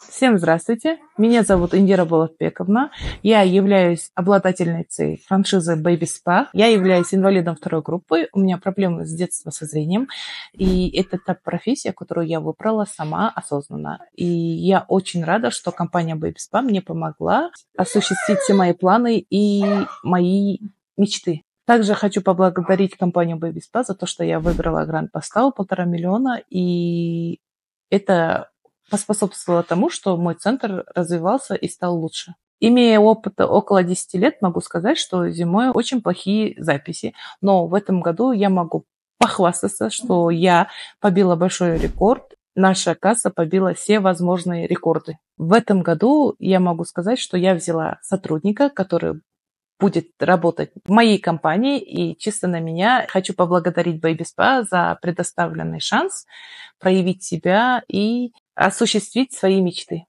Всем здравствуйте. Меня зовут Индира Болотбековна. Я являюсь обладательницей франшизы Baby Spa. Я являюсь инвалидом второй группы. У меня проблемы с детства со зрением. И это та профессия, которую я выбрала сама осознанно. И я очень рада, что компания Baby Spa мне помогла осуществить все мои планы и мои мечты. Также хочу поблагодарить компанию Baby Spa за то, что я выиграла грант по ставу 1,5 миллиона. И это поспособствовало тому, что мой центр развивался и стал лучше. Имея опыт около 10 лет, могу сказать, что зимой очень плохие записи. Но в этом году я могу похвастаться, что я побила большой рекорд. Наша касса побила все возможные рекорды. В этом году я могу сказать, что я взяла сотрудника, который будет работать в моей компании, и чисто на меня хочу поблагодарить Baby Spa за предоставленный шанс проявить себя и осуществить свои мечты.